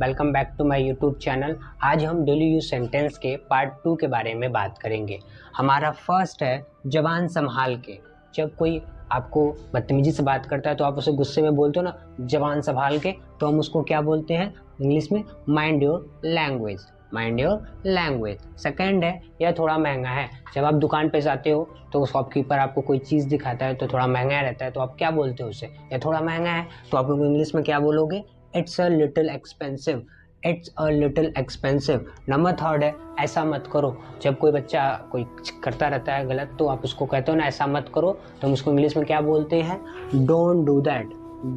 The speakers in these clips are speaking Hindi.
Welcome back to my YouTube channel. आज हम डेली यूज सेंटेंस के पार्ट 2 के बारे में बात करेंगे। हमारा फर्स्ट है जबान संभाल के। जब कोई आपको बदतमीजी से बात करता है तो आप उसे गुस्से में बोलते हो ना, जबान संभाल के, तो हम उसको क्या बोलते हैं इंग्लिश में? Mind your language. Mind your language. Second है यह थोड़ा महंगा है। जब आप दुकान पे जाते हो तो शॉपकीपर आपको कोई चीज़ दिखाता है तो थोड़ा महंगा रहता है, तो आप क्या बोलते हो उसे? यह थोड़ा महंगा है, तो आप लोग इंग्लिश में क्या बोलोगे? It's a little expensive. It's a little expensive. Number third है ऐसा मत करो। जब कोई बच्चा कोई करता रहता है गलत तो आप उसको कहते हो ना ऐसा मत करो, तो हम उसको इंग्लिश में क्या बोलते हैं? Don't do that.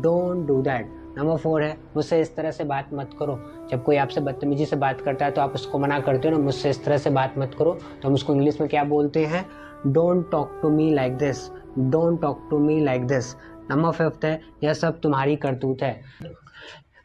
Don't do that. Number four है मुझसे इस तरह से बात मत करो। जब कोई आपसे बदतमीजी से बात करता है तो आप उसको मना करते हो ना, मुझसे इस तरह से बात मत करो, तो हम उसको इंग्लिश में क्या बोलते हैं? Don't talk to me like this. Don't talk to me like this. Number fifth है यह सब तुम्हारी करतूत है।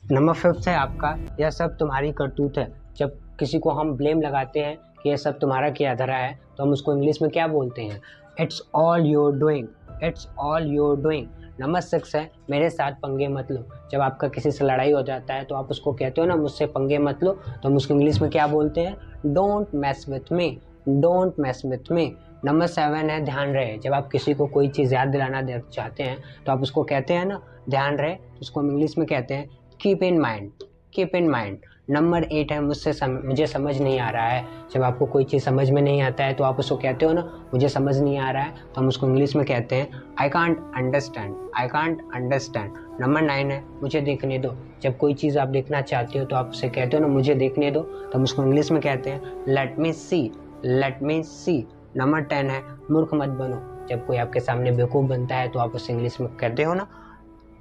नंबर फिफ्थ है आपका यह सब तुम्हारी करतूत है। जब किसी को हम ब्लेम लगाते हैं कि यह सब तुम्हारा किया धरा है, तो हम उसको इंग्लिश में क्या बोलते हैं? It's all your doing. It's all your doing. Number six है मेरे साथ पंगे मत लो। जब आपका किसी से लड़ाई हो जाता है तो आप उसको कहते हो ना मुझसे पंगे मत लो, तो हम उसको इंग्लिश में क्या बोलते हैं? Don't mess with me. Don't mess with me. Number seven है ध्यान रहे। जब आप किसी को कोई चीज़ याद दिलाना चाहते हैं तो आप उसको कहते हैं ना ध्यान रहे, तो उसको हम इंग्लिश में कहते हैं keep in mind. Keep in mind. Number eight है मुझे समझ नहीं आ रहा है। जब आपको कोई चीज़ समझ में नहीं आता है तो आप उसको कहते हो ना मुझे समझ नहीं आ रहा है, तो हम उसको इंग्लिश में कहते हैं I can't understand. I can't understand. Number nine है मुझे देखने दो। जब कोई चीज़ आप देखना चाहते हो तो आप उसे कहते हो ना मुझे देखने दो, तो हम उसको इंग्लिश में कहते हैं लेट मी सी। लेट मी सी। नंबर 10 है मूर्ख मत बनो। जब कोई आपके सामने बेवकूफ़ बनता है तो आप उसे इंग्लिश में कहते हो ना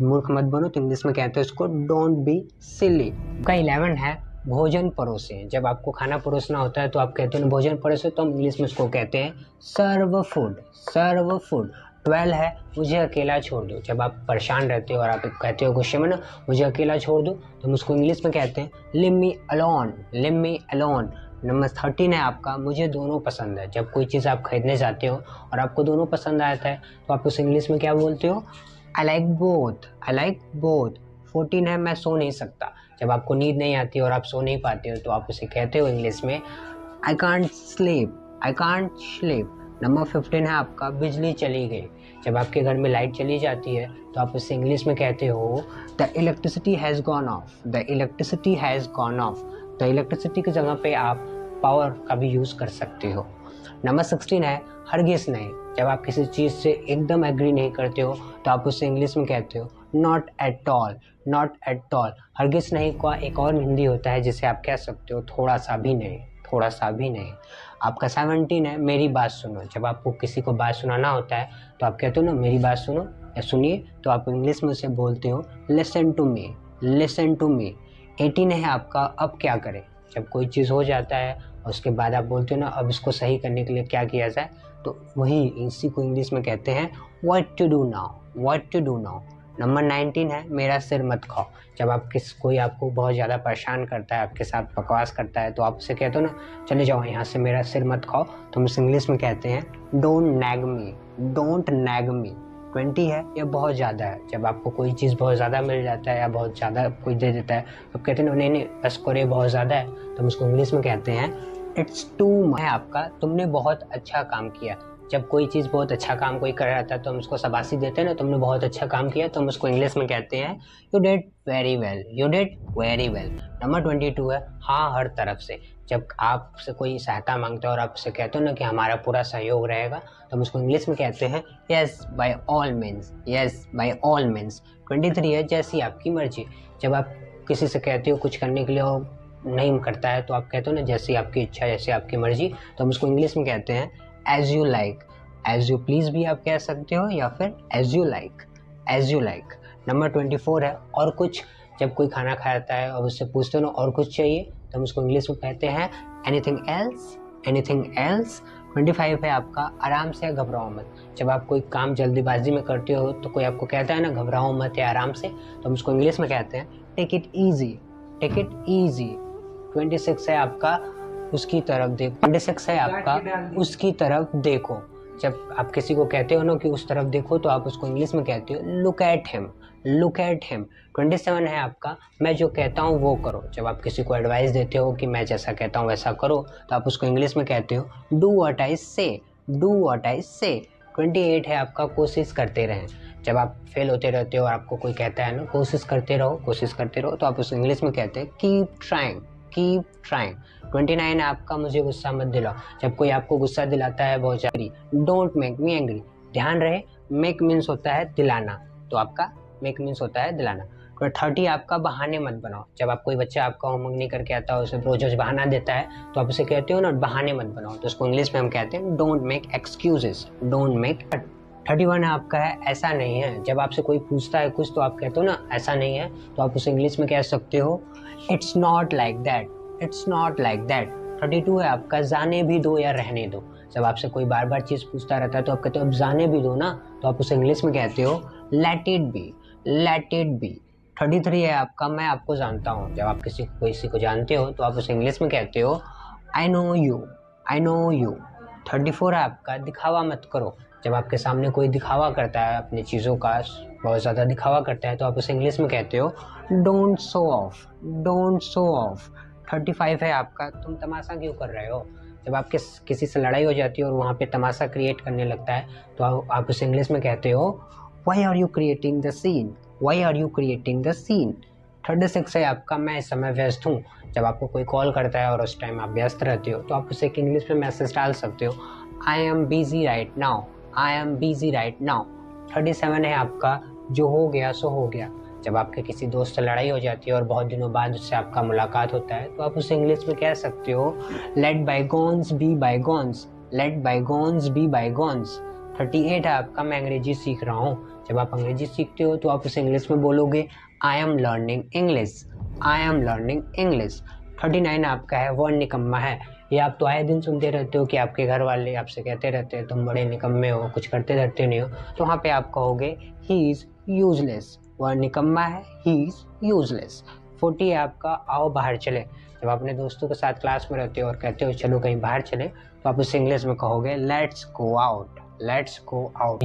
मूर्ख मत बनो, तो इंग्लिश में कहते हैं उसको डोंट बी सिली। का 11 है भोजन परोसें। जब आपको खाना परोसना होता है तो आप कहते हो भोजन परोसे, तो हम इंग्लिश में उसको कहते हैं सर्व फूड। Serve food. 12 है मुझे अकेला छोड़ दो। जब आप परेशान रहते हो और आप कहते हो गुस्से में ना मुझे अकेला छोड़ दो, तो हम उसको इंग्लिश में कहते हैं live me alone. Live me alone. Number 13 है आपका मुझे दोनों पसंद है। जब कोई चीज़ आप खरीदने जाते हो और आपको दोनों पसंद आता है तो आप उस इंग्लिश में क्या बोलते हो? I like both. I like both. 14 है मैं सो नहीं सकता। जब आपको नींद नहीं आती और आप सो नहीं पाते हो तो आप उसे कहते हो इंग्लिश में I can't sleep. I can't sleep. Number 15 है आपका बिजली चली गई। जब आपके घर में लाइट चली जाती है तो आप उसे इंग्लिश में कहते हो the electricity has gone of. The electricity has gone of. The electricity की जगह पे आप पावर का भी यूज़ कर सकते हो। नंबर 16 है हरगिज़ नहीं। जब आप किसी चीज़ से एकदम एग्री नहीं करते हो तो आप उससे इंग्लिश में कहते हो not at all. Not at all. हरगिज़ नहीं का एक और हिंदी होता है जिसे आप कह सकते हो थोड़ा सा भी नहीं। थोड़ा सा भी नहीं। आपका 17 है मेरी बात सुनो। जब आपको किसी को बात सुनाना होता है तो आप कहते हो ना मेरी बात सुनो या सुनिए, तो आप इंग्लिश में उसे बोलते हो listen to me. Listen to me. 18 है आपका अब क्या करें। जब कोई चीज़ हो जाता है और उसके बाद आप बोलते हो ना अब इसको सही करने के लिए क्या किया जाए, तो वही इसी को इंग्लिश में कहते हैं what to do now. What to do now. Number 19 है मेरा सिर मत खाओ। जब आप कोई आपको बहुत ज़्यादा परेशान करता है, आपके साथ बकवास करता है, तो आप उसे कहते हो ना चले जाओ यहाँ से, मेरा सिर मत खाओ, तो हम उसे इंग्लिश में कहते हैं don't nag me. Don't nag me. 20 है यह बहुत ज़्यादा है। जब आपको कोई चीज़ बहुत ज़्यादा मिल जाता है या बहुत ज़्यादा कोई दे देता है तो कहते हैं नहीं नहीं बस करो, ये बहुत ज़्यादा है, तो हम उसको इंग्लिश में कहते हैं इट्स टू मच। है आपका तुमने बहुत अच्छा काम किया। जब कोई चीज़ बहुत अच्छा काम कोई कर रहा था तो हम उसको शाबाशी देते हैं ना, तुमने बहुत अच्छा काम किया, तो हम उसको इंग्लिश में कहते हैं you did very well. You did very well. Number 22 है हाँ हर तरफ से। जब आपसे कोई सहायता मांगता है और आप उससे कहते हो ना कि हमारा पूरा सहयोग रहेगा, तो हम उसको इंग्लिश में कहते हैं yes by all means. Yes by all means. 23 है जैसी आपकी मर्जी। जब आप किसी से कहते हो कुछ करने के लिए और नहीं करता है तो आप कहते हो ना जैसी आपकी इच्छा जैसी आपकी मर्जी, तो हम उसको इंग्लिश में कहते हैं as you like. As you please भी आप कह सकते हो या फिर as you like. As you like. Number 24 है और कुछ। जब कोई खाना खाता है और उससे पूछते हो ना और कुछ चाहिए, तो हम उसको इंग्लिश में कहते हैं एनीथिंग एल्स। Anything else. 25 है आपका आराम से घबराओ मत। जब आप कोई काम जल्दीबाजी में करते हो तो कोई आपको कहता है ना घबराओ मत या आराम से, तो हम उसको इंग्लिश में कहते हैं take it easy. Take it easy. 26 है आपका उसकी तरफ देखो। 26 है आपका उसकी तरफ देखो। जब आप किसी को कहते हो ना कि उस तरफ देखो, तो आप उसको इंग्लिश में कहते हो look at him. Look at him. 27 है आपका मैं जो कहता हूँ वो करो। जब आप किसी को एडवाइस देते हो कि मैं जैसा कहता हूँ वैसा करो, तो आप उसको इंग्लिश में कहते हो डू व्हाट आई से, डू व्हाट आई से। 28 है आपका कोशिश करते रहें। जब आप फेल होते रहते हो और आपको कोई कहता है ना कोशिश करते रहो, कोशिश करते रहो, तो आप उस इंग्लिश में कहते हैं कीप ट्राइंग, कीप ट्राइंग। 29 है आपका मुझे गुस्सा मत दिलाओ। जब कोई आपको गुस्सा दिलाता है बहुत ज़्यादा, डोंट मेक मी एंग्री। ध्यान रहे मेक मीन्स होता है दिलाना, तो आपका मेक मीन्स होता है दिलाना। 30 आपका बहाने मत बनाओ। जब आप कोई बच्चा आपका होमवर्क नहीं करके आता है, उसे रोज रोज बहाना देता है, तो आप उसे कहते हो ना बहाने मत बनाओ, तो उसको इंग्लिश में हम कहते हैं don't make excuses, don't make. 31 आपका है ऐसा नहीं है। जब आपसे कोई पूछता है कुछ तो आप कहते हो ना ऐसा नहीं है, तो आप उसे इंग्लिश में कह सकते हो it's not like that, it's not like that. 32 है आपका जाने भी दो या रहने दो। जब आपसे कोई बार बार चीज़ पूछता रहता है तो आप कहते हो अब जाने भी दो ना, तो आप उसे इंग्लिश में कहते हो let it be, let it be. 33 है आपका मैं आपको जानता हूँ। जब आप किसी को जानते हो तो आप उसे इंग्लिश में कहते हो I know you, I know you. 34 है आपका दिखावा मत करो। जब आपके सामने कोई दिखावा करता है अपनी चीज़ों का, बहुत ज़्यादा दिखावा करता है, तो आप उसे इंग्लिश में कहते हो don't show off, don't show off. 35 है आपका तुम तमाशा क्यों कर रहे हो। जब आपके किसी से लड़ाई हो जाती है और वहाँ पे तमाशा क्रिएट करने लगता है, तो आप उसे इंग्लिश में कहते हो why are you creating the scene, why are you creating the scene. 36 है आपका मैं इस समय व्यस्त हूँ। जब आपको कोई कॉल करता है और उस टाइम आप व्यस्त रहते हो, तो आप उसे एक इंग्लिश में मैसेज डाल सकते हो I am busy right now, I am busy right now. 37 है आपका जो हो गया सो हो गया। जब आपके किसी दोस्त से लड़ाई हो जाती है और बहुत दिनों बाद उससे आपका मुलाकात होता है, तो आप उसे इंग्लिश में कह सकते हो लेट बाईगोन्स बी बाईगोन्स, लेट बाईगोन्स बी बाईगोन्स। 38 है आपका मैं अंग्रेजी सीख रहा हूँ। जब आप अंग्रेजी सीखते हो तो आप उसे इंग्लिश में बोलोगे I am learning English, I am learning English. 39 आपका है वह निकम्मा है। ये आप तो आए दिन सुनते रहते हो कि आपके घर वाले आपसे कहते रहते हैं तुम बड़े निकम्मे हो, कुछ करते रहते नहीं हो, तो वहाँ पे आप कहोगे ही इज़ यूजलेस, वह निकम्मा है, ही इज़ यूजलेस। 40 है आपका आओ बाहर चले। जब आप अपने दोस्तों के साथ क्लास में रहते हो और कहते हो चलो कहीं बाहर चले, तो आप उसे इंग्लिश में कहोगे let's go out, let's go out.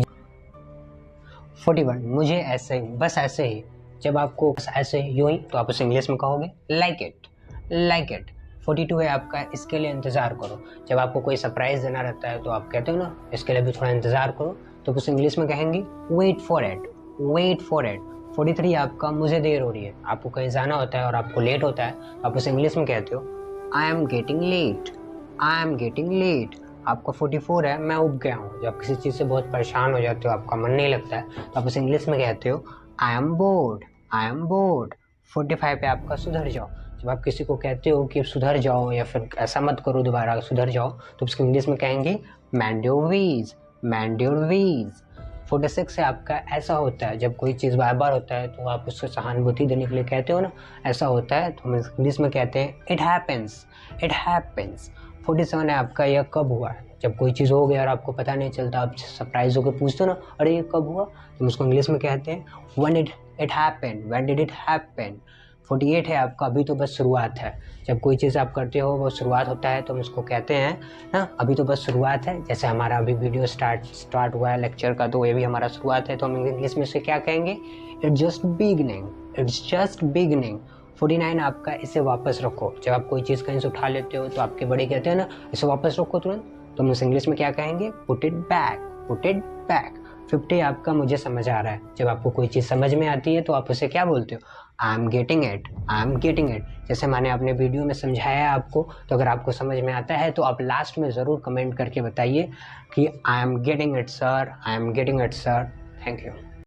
41 मुझे ऐसे ही, बस ऐसे ही। जब आपको बस ऐसे यूं ही, तो आप उसे इंग्लिश में कहोगे लाइक इट, लाइक इट। 42 है आपका इसके लिए इंतज़ार करो। जब आपको कोई सरप्राइज़ देना रहता है तो आप कहते हो ना इसके लिए भी थोड़ा इंतज़ार करो, तो उसे इंग्लिश में कहेंगे wait for it, wait for it. 43 आपका मुझे देर हो रही है। आपको कहीं जाना होता है और आपको लेट होता है, तो आप उसे इंग्लिश में कहते हो I am getting late, I am getting late. आपका 44 है मैं उब गया हूँ। जब आप किसी चीज़ से बहुत परेशान हो जाते हो, आपका मन नहीं लगता है, तो आप उसे इंग्लिश में कहते हो I M board, I am board. 45 पे आपका सुधर जाओ। जब आप किसी को कहते हो कि सुधर जाओ या फिर ऐसा मत करो दोबारा, सुधर जाओ, तो उसको इंग्लिश में कहेंगे mind your ways, mind your ways. 46 है आपका ऐसा होता है। जब कोई चीज़ बार बार होता है तो आप उसको सहानुभूति देने के लिए कहते हो ना ऐसा होता है, तो हम इंग्लिश में कहते हैं इट हैपेंस, इट हैपेंस। 47 है आपका यह कब हुआ। जब कोई चीज़ हो गया और आपको पता नहीं चलता, आप सरप्राइज होकर पूछते हो ना अरे ये कब हुआ, तो उसको इंग्लिश में कहते हैं when it happened, when did it happened. 48 है आपका अभी तो बस शुरुआत है। जब कोई चीज़ आप करते हो वो शुरुआत होता है, तो हम उसको कहते हैं ना अभी तो बस शुरुआत है। जैसे हमारा अभी वीडियो स्टार्ट हुआ है लेक्चर का, तो ये भी हमारा शुरुआत है, तो हम इंग्लिश में से क्या कहेंगे it's just beginning, it's just beginning. 49 आपका इसे वापस रखो। जब आप कोई चीज़ कहीं से उठा लेते हो तो आपके बड़े कहते हैं ना इसे वापस रखो तुरंत, तो हम इस इंग्लिश में क्या कहेंगे put it back, put it back. 50 आपका मुझे समझ आ रहा है। जब आपको कोई चीज़ समझ में आती है तो आप उसे क्या बोलते हो I am getting it, I am getting it. जैसे मैंने अपने वीडियो में समझाया है आपको, तो अगर आपको समझ में आता है तो आप लास्ट में ज़रूर कमेंट करके बताइए कि आई am getting it sir, I am getting it sir. Thank you.